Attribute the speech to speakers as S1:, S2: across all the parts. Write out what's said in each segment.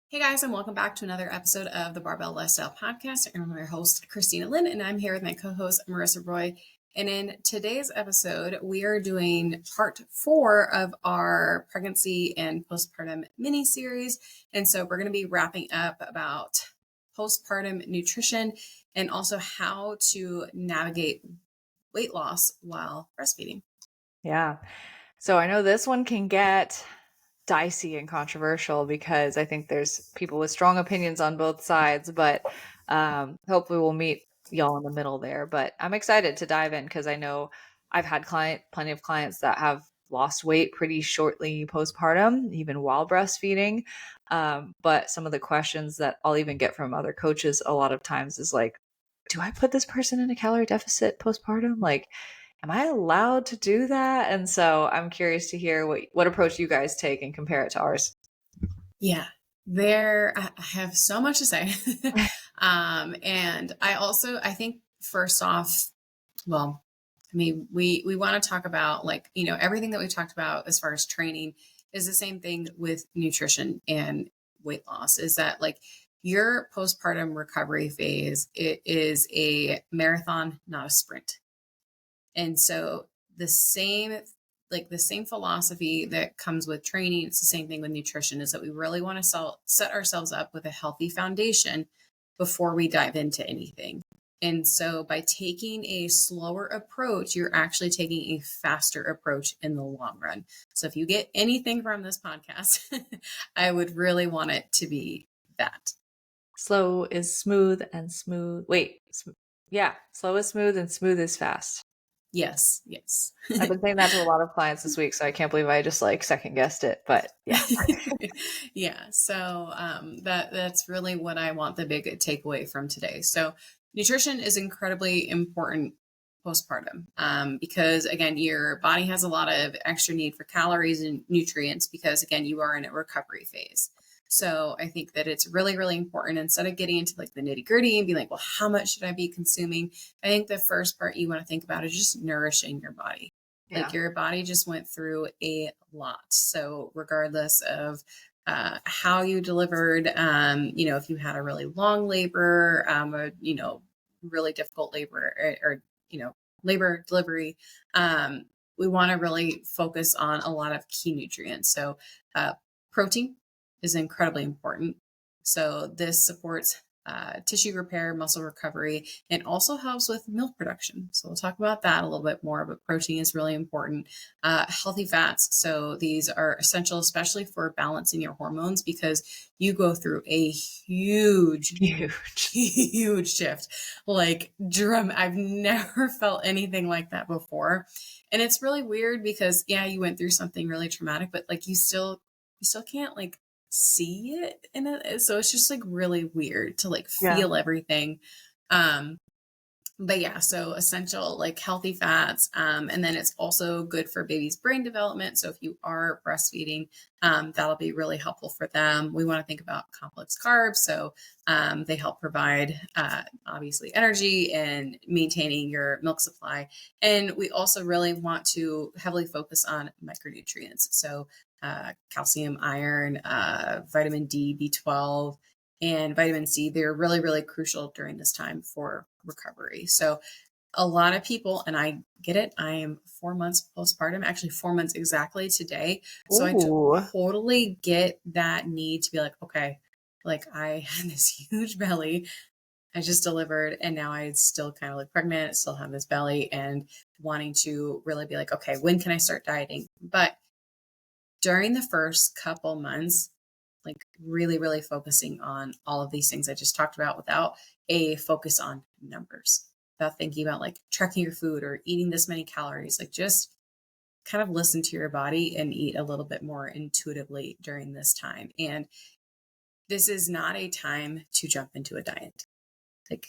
S1: Hey guys, and welcome back to another episode of the Barbell Lifestyle Podcast. I'm your host, Christina Lynn, and I'm here with my co-host, Marissa Roy. And in today's episode, we are doing part 4 of our pregnancy and postpartum mini series. And so we're going to be wrapping up about postpartum nutrition and also how to navigate weight loss while breastfeeding.
S2: Yeah. So I know this one can get dicey and controversial because I think there's people with strong opinions on both sides, but hopefully we'll meet y'all in the middle there. But I'm excited to dive in because I know I've had plenty of clients that have lost weight pretty shortly postpartum, even while breastfeeding. But some of the questions that I'll even get from other coaches a lot of times is like, do I put this person in a calorie deficit postpartum? Like, am I allowed to do that? And so I'm curious to hear what approach you guys take and compare it to ours.
S1: Yeah, I have so much to say. And I think first off, well, I mean, we want to talk about everything that we talked about as far as training is the same thing with nutrition and weight loss is that like your postpartum recovery phase, it is a marathon, not a sprint. And so the same the same philosophy that comes with training, it's the same thing with nutrition is that we really want to set ourselves up with a healthy foundation before we dive into anything. And so by taking a slower approach, you're actually taking a faster approach in the long run. So if you get anything from this podcast, I would really want it to be that.
S2: Slow is smooth and smooth. Wait, yeah, slow is smooth and smooth is fast.
S1: Yes, yes.
S2: I've been saying that to a lot of clients this week, so I can't believe I just like second guessed it. But yeah.
S1: Yeah. So that's really what I want the big takeaway from today. So nutrition is incredibly important postpartum because again, your body has a lot of extra need for calories and nutrients because again, you are in a recovery phase. So I think that it's really, really important instead of getting into like the nitty gritty and be like, well, how much should I be consuming? I think the first part you want to think about is just nourishing your body. Like
S2: Yeah.
S1: your body just went through a lot. So regardless of how you delivered, if you had a really long labor, really difficult labor or labor delivery, we want to really focus on a lot of key nutrients. So protein is incredibly important. So this supports tissue repair, muscle recovery, and also helps with milk production. So we'll talk about that a little bit more, but protein is really important. Healthy fats. So these are essential, especially for balancing your hormones because you go through a huge, huge shift. I've never felt anything like that before. And it's really weird because yeah, you went through something really traumatic, but like you still can't like see it in it. So it's just like really weird to like
S2: Yeah.
S1: feel everything. Um, but yeah, so essential like healthy fats. And then it's also good for baby's brain development. So if you are breastfeeding, that'll be really helpful for them. We want to think about complex carbs. So they help provide obviously energy and maintaining your milk supply. And we also really want to heavily focus on micronutrients. So calcium, iron, vitamin D, B12, and vitamin C, they're really, really crucial during this time for recovery. So a lot of people, and I get it, I am 4 months postpartum, actually 4 months exactly today. So I
S2: Ooh.
S1: totally get that need to be like, okay, like I had this huge belly. I just delivered and now I still kind of look pregnant, still have this belly and wanting to really be like, okay, when can I start dieting? But during the first couple months, like really, really focusing on all of these things I just talked about without a focus on numbers, without thinking about like tracking your food or eating this many calories, like just kind of listen to your body and eat a little bit more intuitively during this time. And this is not a time to jump into a diet. Like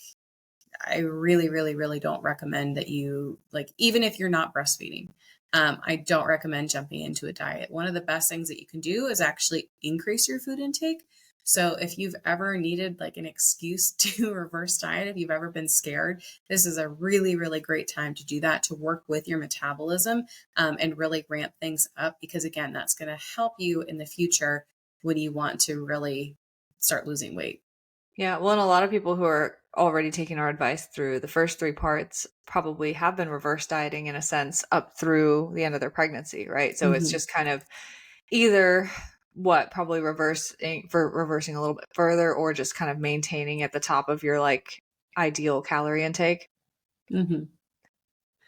S1: I really, really, really don't recommend that you like, even if you're not breastfeeding, I don't recommend jumping into a diet. One of the best things that you can do is actually increase your food intake. So if you've ever needed like an excuse to reverse diet, if you've ever been scared, this is a really, really great time to do that, to work with your metabolism and really ramp things up. Because again, that's going to help you in the future when you want to really start losing weight.
S2: Yeah, well, and a lot of people who are already taking our advice through the first three parts probably have been reverse dieting in a sense up through the end of their pregnancy, right? So it's
S1: Hmm.
S2: just kind of either probably reversing a little bit further, or just kind of maintaining at the top of your like ideal calorie intake.
S1: Hmm.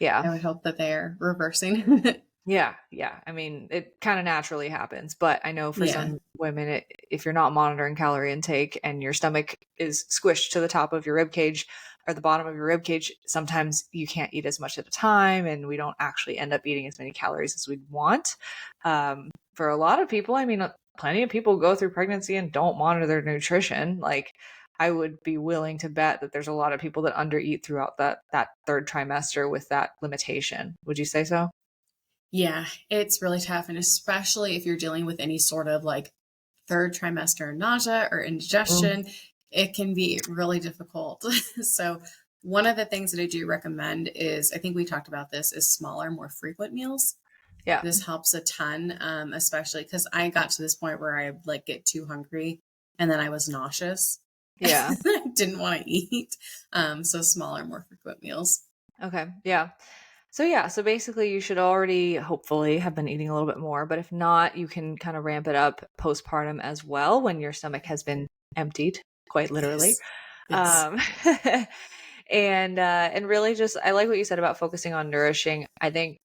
S2: Yeah.
S1: I would hope that they are reversing.
S2: Yeah, yeah. I mean, it kind of naturally happens, but I know for
S1: Yeah.
S2: some women, if you're not monitoring calorie intake and your stomach is squished to the top of your rib cage or the bottom of your rib cage, sometimes you can't eat as much at a time, and we don't actually end up eating as many calories as we'd want. For a lot of people, I mean, plenty of people go through pregnancy and don't monitor their nutrition. Like, I would be willing to bet that there's a lot of people that undereat throughout that third trimester with that limitation. Would you say so?
S1: Yeah, it's really tough. And especially if you're dealing with any sort of like third trimester nausea or indigestion, it can be really difficult. So, one of the things that I do recommend is I think we talked about this is smaller, more frequent meals.
S2: Yeah.
S1: This helps a ton, especially because I got to this point where I like get too hungry and then I was nauseous.
S2: Yeah.
S1: I didn't want to eat. So, smaller, more frequent meals.
S2: Okay. Yeah. So yeah, so basically you should already hopefully have been eating a little bit more, but if not, you can kind of ramp it up postpartum as well when your stomach has been emptied, quite literally.
S1: Yes. Yes.
S2: Um and really just I like what you said about focusing on nourishing. I think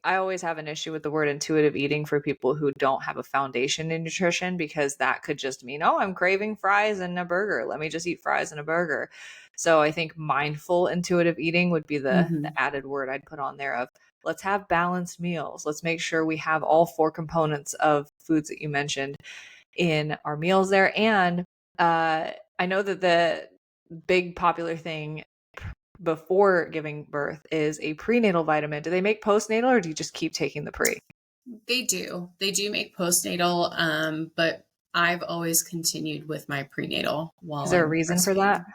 S2: I always have an issue with the word intuitive eating for people who don't have a foundation in nutrition, because that could just mean, oh, I'm craving fries and a burger. Let me just eat fries and a burger. So I think mindful intuitive eating would be the
S1: Hmm.
S2: added word I'd put on there of let's have balanced meals. Let's make sure we have all four components of foods that you mentioned in our meals there. And I know that the big popular thing before giving birth is a prenatal vitamin. Do they make postnatal, or do you just keep taking the pre?
S1: They do. They do make postnatal, but I've always continued with my prenatal
S2: Is
S1: while
S2: there a
S1: I'm
S2: reason for that?
S1: breastfeeding.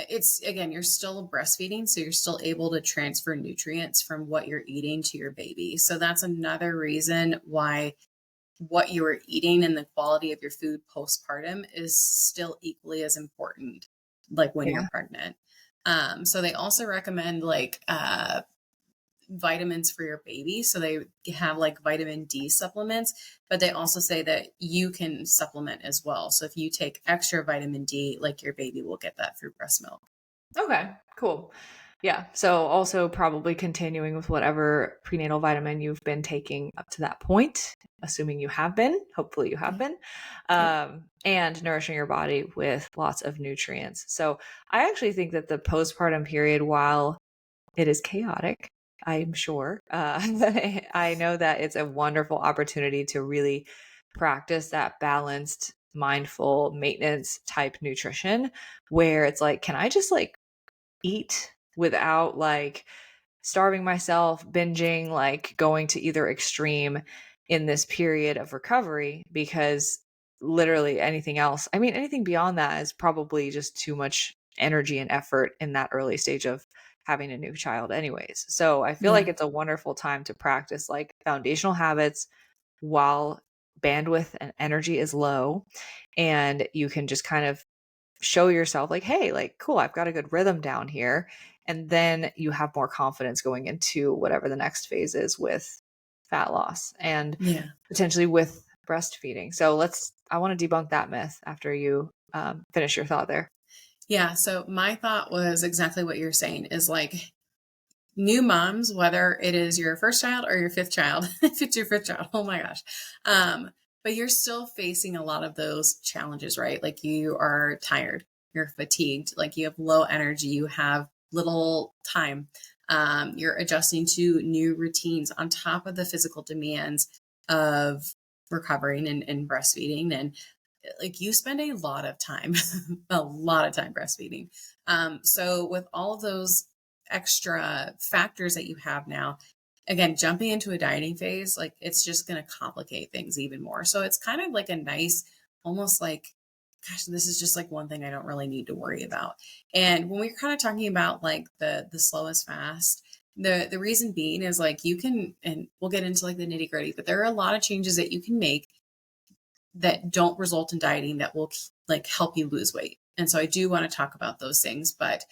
S1: It's again, you're still breastfeeding, so you're still able to transfer nutrients from what you're eating to your baby. So that's another reason why what you are eating and the quality of your food postpartum is still equally as important, like when you're
S2: Yeah.
S1: pregnant. So they also recommend like vitamins for your baby. So they have like vitamin D supplements, but they also say that you can supplement as well. So if you take extra vitamin D, like your baby will get that through breast milk.
S2: Okay, cool. Yeah. So also probably continuing with whatever prenatal vitamin you've been taking up to that point, assuming you have been, hopefully you have
S1: Yeah.
S2: been,
S1: Yep.
S2: and nourishing your body with lots of nutrients. So I actually think that the postpartum period, while it is chaotic, I'm sure, I know that it's a wonderful opportunity to really practice that balanced, mindful maintenance type nutrition where it's like, can I just like eat without like starving myself, binging, like going to either extreme in this period of recovery? Because literally anything else, I mean, anything beyond that is probably just too much energy and effort in that early stage of having a new child, anyways. So I feel like
S1: Yeah.
S2: it's a wonderful time to practice like foundational habits while bandwidth and energy is low. And you can just kind of show yourself like, hey, like, cool, I've got a good rhythm down here. And then you have more confidence going into whatever the next phase is with fat loss and
S1: Yeah.
S2: potentially with breastfeeding. So I want to debunk that myth after you finish your thought there.
S1: Yeah. So my thought was exactly what you're saying is like new moms, whether it is your first child or your fifth child, if it's your fifth child, oh my gosh. But you're still facing a lot of those challenges, right? Like you are tired, you're fatigued, like you have low energy, you have little time. You're adjusting to new routines on top of the physical demands of recovering and breastfeeding. And like you spend a lot of time, a lot of time breastfeeding. So with all those extra factors that you have now, again, jumping into a dieting phase, like it's just going to complicate things even more. So it's kind of like a nice, almost like, gosh, this is just like one thing I don't really need to worry about. And when we're kind of talking about like the slowest fast, the reason being is like you can, and we'll get into like the nitty gritty, but there are a lot of changes that you can make that don't result in dieting that will like help you lose weight. And so I do want to talk about those things. But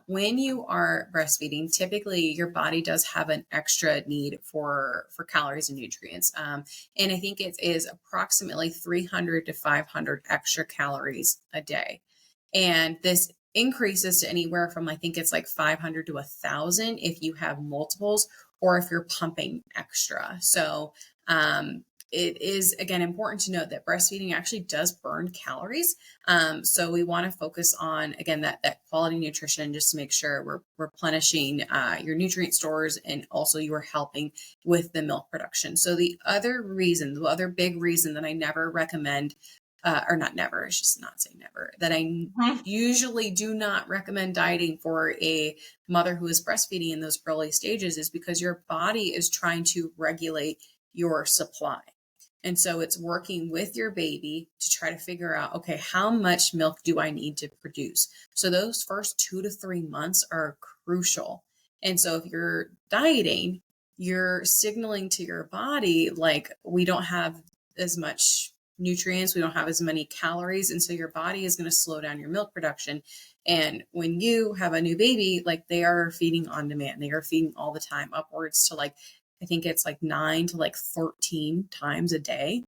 S1: when you are breastfeeding, typically your body does have an extra need for calories and nutrients. And I think it is approximately 300 to 500 extra calories a day. And this increases to anywhere from, I think it's like 500 to 1,000 if you have multiples or if you're pumping extra. So, it is, again, important to note that breastfeeding actually does burn calories. So we want to focus on, again, that quality nutrition, just to make sure we're replenishing your nutrient stores, and also you are helping with the milk production. So the other big reason that I never recommend, or not never, I should not say never, that I usually do not recommend dieting for a mother who is breastfeeding in those early stages, is because your body is trying to regulate your supply. And so it's working with your baby to try to figure out, okay, how much milk do I need to produce? So those first 2 to 3 months are crucial. And so if you're dieting, you're signaling to your body, like, we don't have as much nutrients, we don't have as many calories. And so your body is going to slow down your milk production. And when you have a new baby, like, they are feeding on demand, they are feeding all the time, upwards to like, I think it's like 9 to like 13 times a day.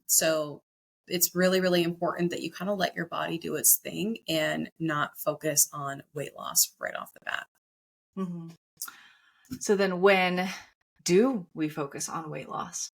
S1: So it's really, really important that you kind of let your body do its thing and not focus on weight loss right off the bat.
S2: Mm-hmm. So then when do we focus on weight loss?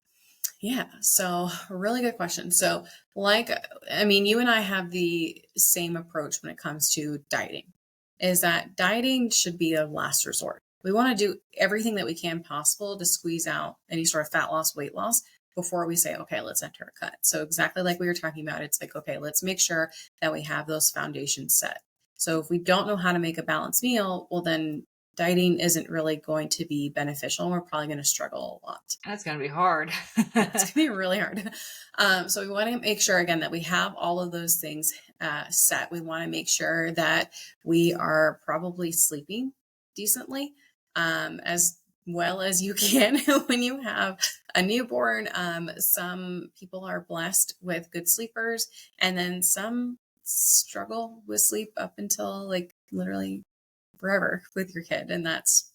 S1: Yeah. So really good question. So you and I have the same approach when it comes to dieting, is that dieting should be a last resort. We want to do everything that we can possible to squeeze out any sort of fat loss, weight loss before we say, okay, let's enter a cut. So exactly like we were talking about, it's like, okay, let's make sure that we have those foundations set. So if we don't know how to make a balanced meal, well, then dieting isn't really going to be beneficial, and we're probably going to struggle a lot.
S2: That's going to be hard.
S1: It's going to be really hard. So we want to make sure, again, that we have all of those things set. We want to make sure that we are probably sleeping decently, as well as you can when you have a newborn. Some people are blessed with good sleepers, and then some struggle with sleep up until like literally forever with your kid. And that's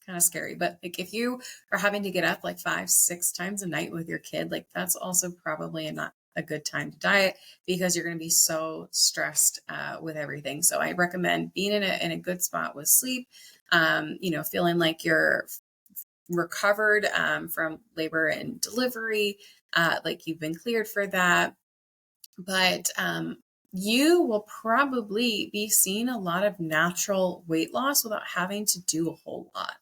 S1: kind of scary. But like, if you are having to get up like 5, 6 times a night with your kid, like, that's also probably not a good time to diet, because you're going to be so stressed with everything. So I recommend being in a good spot with sleep, feeling like you're recovered from labor and delivery, like you've been cleared for that. But you will probably be seeing a lot of natural weight loss without having to do a whole lot.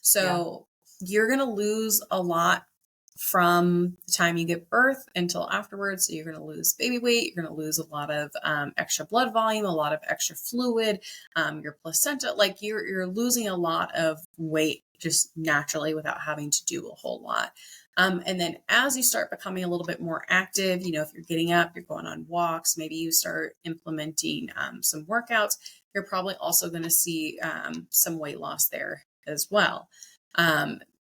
S1: So you're going to lose a lot from the time you give birth until afterwards. So you're going to lose baby weight. You're going to lose a lot of extra blood volume, a lot of extra fluid, your placenta. Like, you're losing a lot of weight just naturally without having to do a whole lot. And then as you start becoming a little bit more active, if you're getting up, you're going on walks, maybe you start implementing some workouts, you're probably also going to see some weight loss there as well.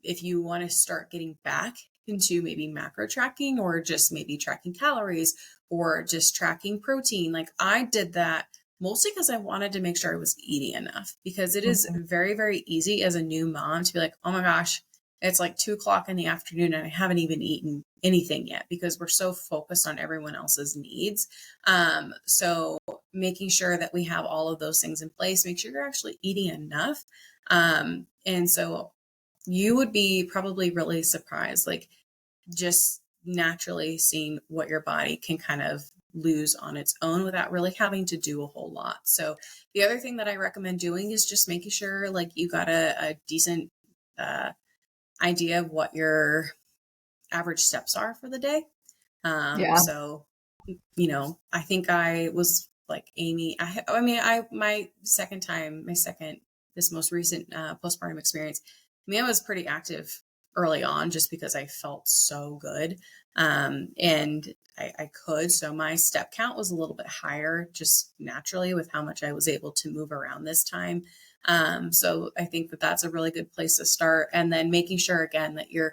S1: If you want to start getting back into maybe macro tracking, or just maybe tracking calories, or just tracking protein, like I did that mostly because I wanted to make sure I was eating enough, because it is very, very easy as a new mom to be like, oh my gosh, it's like 2 o'clock in the afternoon and I haven't even eaten anything yet, because we're so focused on everyone else's needs. So making sure that we have all of those things in place, make sure you're actually eating enough. And so you would be probably really surprised, like, just naturally seeing what your body can kind of lose on its own without really having to do a whole lot. So the other thing that I recommend doing is just making sure like you got a decent idea of what your average steps are for the day. So, I think I was like Amy. This most recent postpartum experience, I was pretty active early on just because I felt so good. And I could. So my step count was a little bit higher just naturally with how much I was able to move around this time. So I think that that's a really good place to start. And then making sure again that you're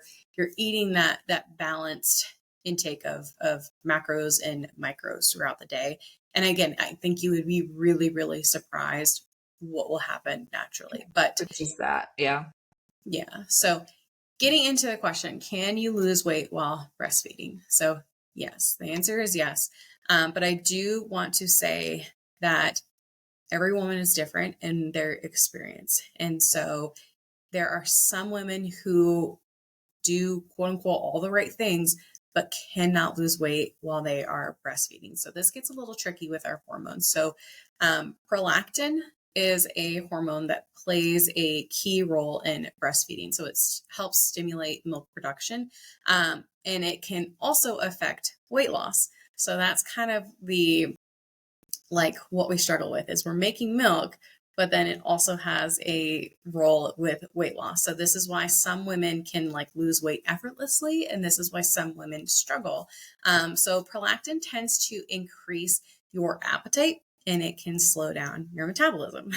S1: eating that balanced intake of macros and micros throughout the day. And again, I think you would be really, really surprised what will happen naturally. But
S2: It's just that. Yeah.
S1: yeah, so getting into the question, can you lose weight while breastfeeding? So yes, the answer is yes. But I do want to say that every woman is different in their experience. And so there are some women who do quote unquote all the right things, but cannot lose weight while they are breastfeeding. So this gets a little tricky with our hormones. So prolactin is a hormone that plays a key role in breastfeeding. So it helps stimulate milk production, and it can also affect weight loss. So that's kind of the like what we struggle with is we're making milk, but then it also has a role with weight loss. So this is why some women can like lose weight effortlessly, and this is why some women struggle. So prolactin tends to increase your appetite, and it can slow down your metabolism.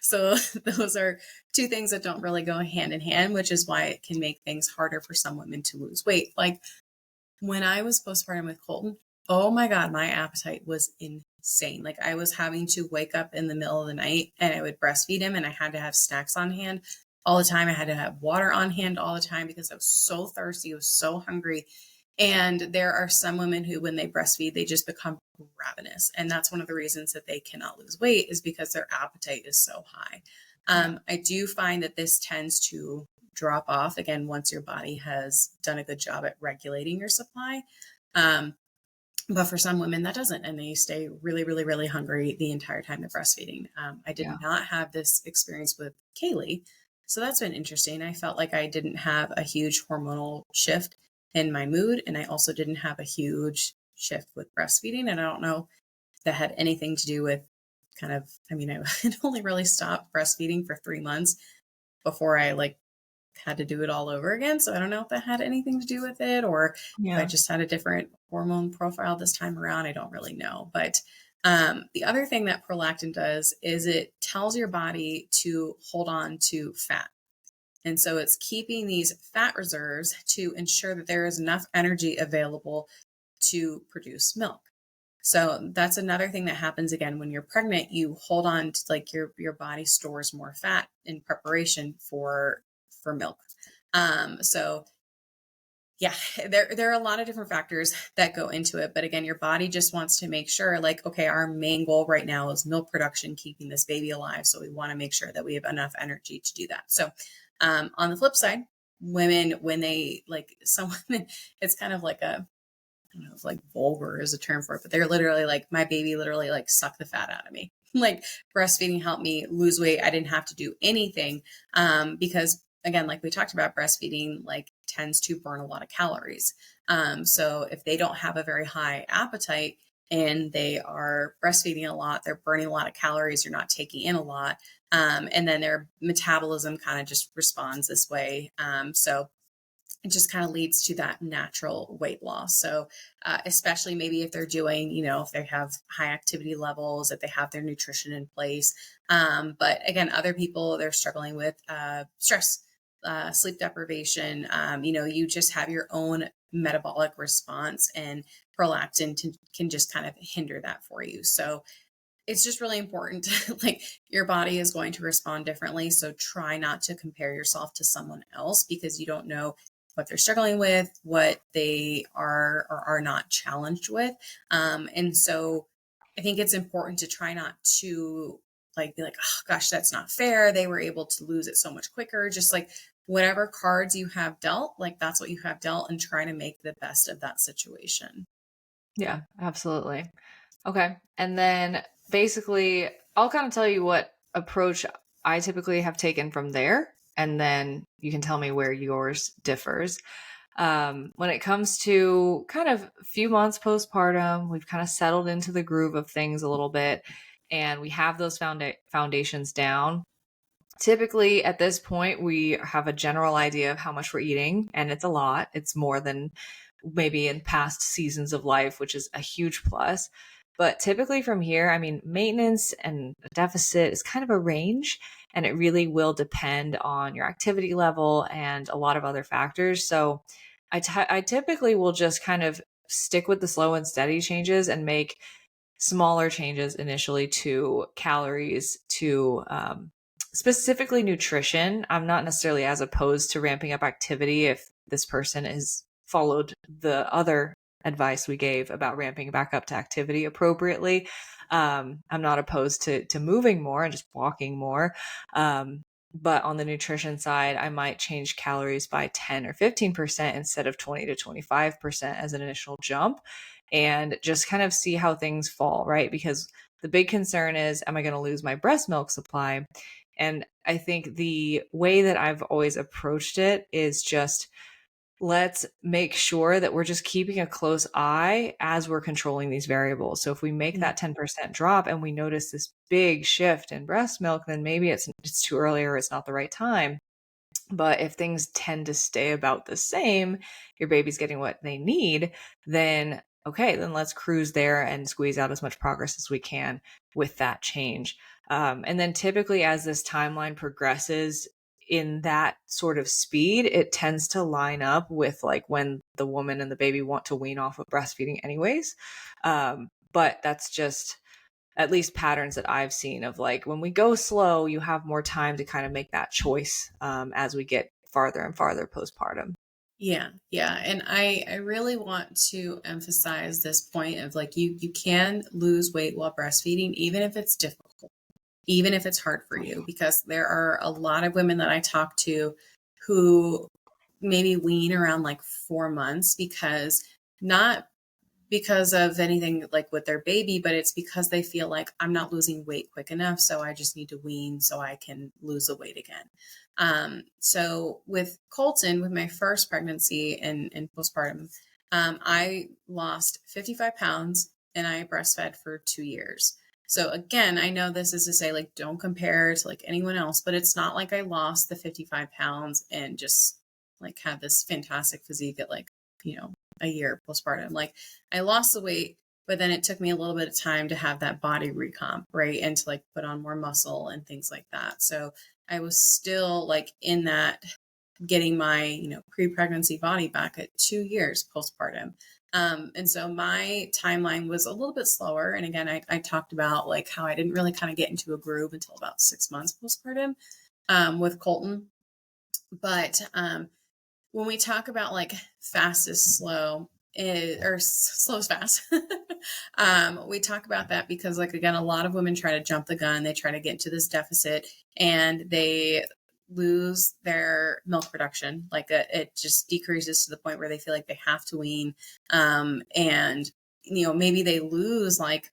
S1: So those are two things that don't really go hand in hand, which is why it can make things harder for some women to lose weight. Like when I was postpartum with Colton, oh my God, my appetite was insane. Like I was having to wake up in the middle of the night and I would breastfeed him and I had to have snacks on hand all the time. I had to have water on hand all the time because I was so thirsty. I was so hungry. And there are some women who, when they breastfeed, they just become ravenous. And that's one of the reasons that they cannot lose weight is because their appetite is so high. I do find that this tends to drop off again once your body has done a good job at regulating your supply. But for some women that doesn't, and they stay really, really, really hungry the entire time they're breastfeeding. I did
S2: Yeah.
S1: not have this experience with Kaylee, so that's been interesting. I felt like I didn't have a huge hormonal shift in my mood, and I also didn't have a huge shift with breastfeeding. And I don't know if that had anything to do with kind of, I mean, I had only really stopped breastfeeding for 3 months before I like had to do it all over again. So I don't know if that had anything to do with it or if I
S2: Yeah.
S1: just had a different hormone profile this time around. I don't really know. But the other thing that prolactin does is it tells your body to hold on to fat. And so it's keeping these fat reserves to ensure that there is enough energy available to produce milk. So that's another thing that happens again when you're pregnant. You hold on to like your body stores more fat in preparation for milk. So yeah, there are a lot of different factors that go into it. But again, your body just wants to make sure, like, okay, our main goal right now is milk production, keeping this baby alive. So we want to make sure that we have enough energy to do that. So on the flip side, women, when they like some women, it's kind of like a I don't know if like vulgar is a term for it, but they're literally like, my baby literally like sucked the fat out of me. Like breastfeeding helped me lose weight. I didn't have to do anything because again, like we talked about, breastfeeding like tends to burn a lot of calories. So if they don't have a very high appetite and they are breastfeeding a lot, they're burning a lot of calories, you're not taking in a lot. And then their metabolism kind of just responds this way. So it just kind of leads to that natural weight loss. So, especially maybe if they're doing, if they have high activity levels, if they have their nutrition in place. But again, other people, they're struggling with stress, sleep deprivation. You just have your own metabolic response, and prolactin can just kind of hinder that for you. So, it's just really important. Like your body is going to respond differently. So try not to compare yourself to someone else because you don't know what they're struggling with, what they are or are not challenged with. And so I think it's important to try not to like be like, oh gosh, that's not fair. They were able to lose it so much quicker. Just like whatever cards you have dealt, like that's what you have dealt, and try to make the best of that situation.
S2: Yeah, absolutely. Okay. And then basically, I'll kind of tell you what approach I typically have taken from there. And then you can tell me where yours differs. When it comes to kind of a few months postpartum, we've kind of settled into the groove of things a little bit and we have those foundations down. Typically, at this point, we have a general idea of how much we're eating, and it's a lot. It's more than maybe in past seasons of life, which is a huge plus. But typically, from here, I mean, maintenance and a deficit is kind of a range, and it really will depend on your activity level and a lot of other factors. So, I typically will just kind of stick with the slow and steady changes and make smaller changes initially to calories, to specifically nutrition. I'm not necessarily as opposed to ramping up activity if this person has followed the other advice we gave about ramping back up to activity appropriately. I'm not opposed to moving more and just walking more. But on the nutrition side, I might change calories by 10 or 15% instead of 20 to 25% as an initial jump, and just kind of see how things fall, right? Because the big concern is, am I going to lose my breast milk supply? And I think the way that I've always approached it is just, let's make sure that we're just keeping a close eye as we're controlling these variables. So if we make that 10% drop and we notice this big shift in breast milk, then maybe it's too early or it's not the right time. But if things tend to stay about the same, your baby's getting what they need, then okay, then let's cruise there and squeeze out as much progress as we can with that change. And then typically as this timeline progresses in that sort of speed, it tends to line up with like when the woman and the baby want to wean off of breastfeeding anyways. But that's just at least patterns that I've seen of like when we go slow, you have more time to kind of make that choice as we get farther and farther postpartum.
S1: Yeah, yeah. And I really want to emphasize this point of like you can lose weight while breastfeeding, even if it's difficult, even if it's hard for you, because there are a lot of women that I talk to who maybe wean around like 4 months, because not because of anything like with their baby, but it's because they feel like I'm not losing weight quick enough. So I just need to wean so I can lose the weight again. So with Colton, with my first pregnancy and postpartum, I lost 55 pounds and I breastfed for 2 years. So again, I know this is to say like, don't compare to like anyone else, but it's not like I lost the 55 pounds and just like had this fantastic physique at like, a year postpartum. Like I lost the weight, but then it took me a little bit of time to have that body recomp, right? And to like put on more muscle and things like that. So I was still like in that getting my, pre-pregnancy body back at 2 years postpartum. And so my timeline was a little bit slower. And again, I talked about like how I didn't really kind of get into a groove until about 6 months postpartum with Colton. But when we talk about like fast is slow, or slow is fast, we talk about that because like, again, a lot of women try to jump the gun. They try to get into this deficit and they lose their milk production. Like it just decreases to the point where they feel like they have to wean. And, maybe they lose like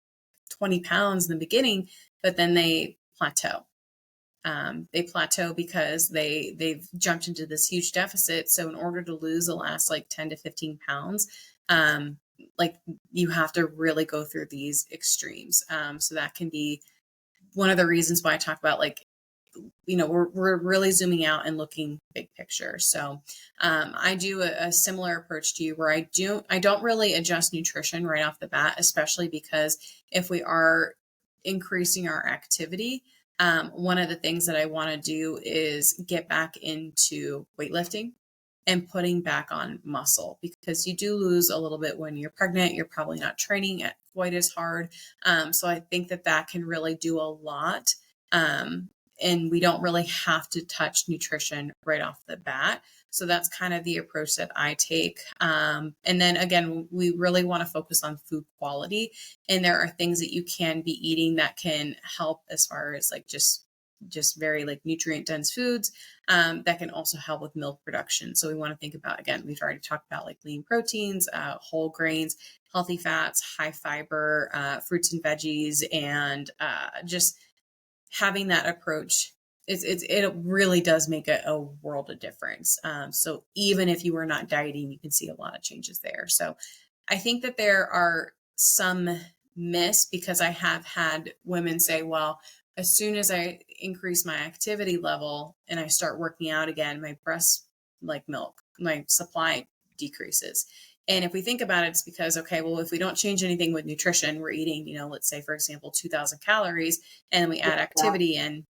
S1: 20 pounds in the beginning, but then they plateau. They plateau because they've jumped into this huge deficit. So in order to lose the last like 10 to 15 pounds, like you have to really go through these extremes. So that can be one of the reasons why I talk about like, we're really zooming out and looking big picture. So I do a similar approach to you where I don't really adjust nutrition right off the bat, especially because if we are increasing our activity, one of the things that I want to do is get back into weightlifting and putting back on muscle, because you do lose a little bit when you're pregnant. You're probably not training at quite as hard. So I think that can really do a lot. And we don't really have to touch nutrition right off the bat. So that's kind of the approach that I take. And then again, we really want to focus on food quality. And there are things that you can be eating that can help as far as like just very like nutrient dense foods that can also help with milk production. So we want to think about, again, we've already talked about like lean proteins, whole grains, healthy fats, high fiber, fruits and veggies, and just having that approach, it really does make a world of difference. So even if you are not dieting, you can see a lot of changes there. So I think that there are some myths, because I have had women say, well, as soon as I increase my activity level and I start working out again, my breast like milk, my supply decreases. And if we think about it, it's because, okay, well, if we don't change anything with nutrition, we're eating, let's say, for example, 2,000 calories, and then we add activity in,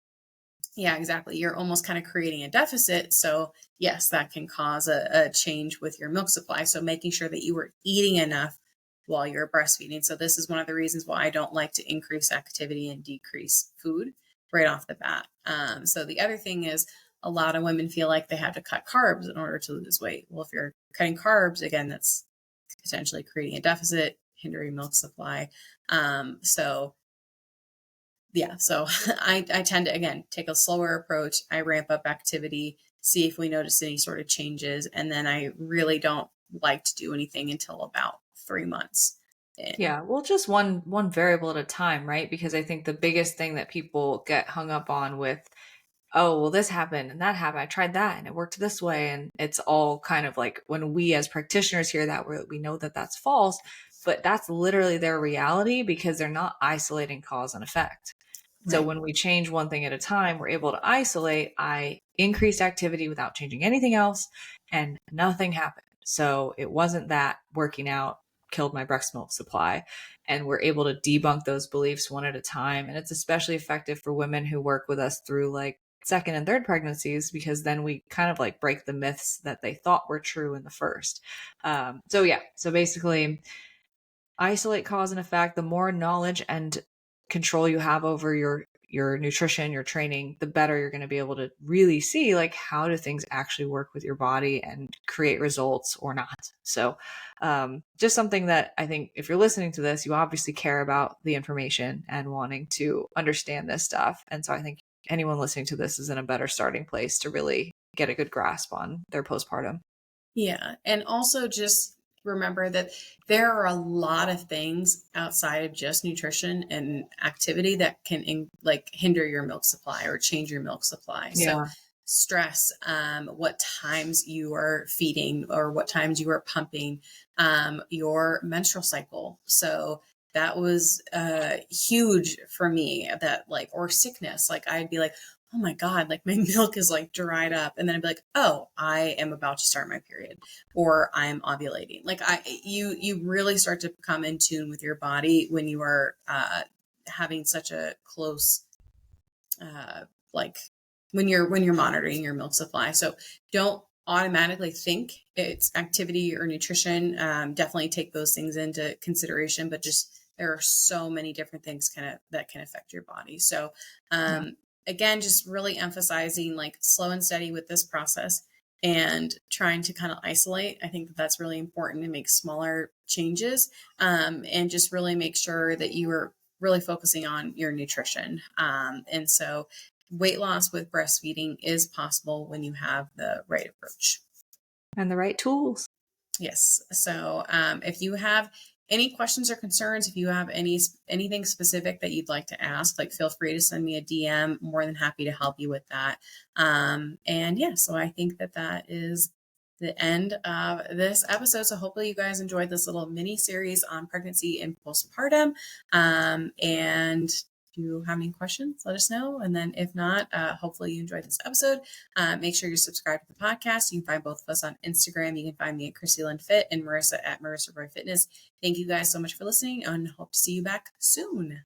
S1: Yeah, exactly. You're almost kind of creating a deficit. So, yes, that can cause a change with your milk supply. So, making sure that you were eating enough while you're breastfeeding. So, this is one of the reasons why I don't like to increase activity and decrease food right off the bat. So, the other thing is a lot of women feel like they have to cut carbs in order to lose weight. Well, if you're cutting carbs, again, that's potentially creating a deficit, hindering milk supply. So, yeah, so I tend to, again, take a slower approach. I ramp up activity, see if we notice any sort of changes, and then I really don't like to do anything until about 3 months in.
S2: Yeah, well, just one variable at a time, right? Because I think the biggest thing that people get hung up on with, oh, well, this happened and that happened. I tried that and it worked this way. And it's all kind of like when we as practitioners hear that, we know that that's false, but that's literally their reality because they're not isolating cause and effect. So
S1: Right.
S2: when we change one thing at a time, we're able to isolate. I increased activity without changing anything else and nothing happened. So it wasn't that working out killed my breast milk supply. And we're able to debunk those beliefs one at a time. And it's especially effective for women who work with us through like second and third pregnancies, because then we kind of like break the myths that they thought were true in the first. So yeah, so basically isolate cause and effect. The more knowledge and control you have over your nutrition, your training, the better you're going to be able to really see like how do things actually work with your body and create results or not. So just something that I think if you're listening to this, you obviously care about the information and wanting to understand this stuff. And so I think anyone listening to this is in a better starting place to really get a good grasp on their postpartum.
S1: Yeah. And also just remember that there are a lot of things outside of just nutrition and activity that can like hinder your milk supply or change your milk supply. So
S2: Yeah.
S1: stress, what times you are feeding or what times you are pumping, your menstrual cycle. So that was huge for me, that like, or sickness. Like I'd be like, oh my God, like my milk is like dried up. And then I'd be like, oh, I am about to start my period or I'm ovulating. Like you really start to come in tune with your body when you are having such a close, uh, like when you're monitoring your milk supply. So don't automatically think it's activity or nutrition. Definitely take those things into consideration, but just there are so many different things that can affect your body. So
S2: Yeah.
S1: again, just really emphasizing like slow and steady with this process and trying to kind of isolate. I think that that's really important to make smaller changes, and just really make sure that you are really focusing on your nutrition. And so weight loss with breastfeeding is possible when you have the right approach.
S2: And the right tools.
S1: Yes. So if you have any questions or concerns, if you have anything specific that you'd like to ask, like feel free to send me a DM. More than happy to help you with that. And yeah, so I think that that is the end of this episode. So hopefully you guys enjoyed this little mini series on pregnancy and postpartum. And if you have any questions, let us know. And then if not, hopefully you enjoyed this episode. Make sure you're subscribed to the podcast. You can find both of us on Instagram. You can find me at Christina Fit and Marissa at Marissa Roy Fitness. Thank you guys so much for listening and hope to see you back soon.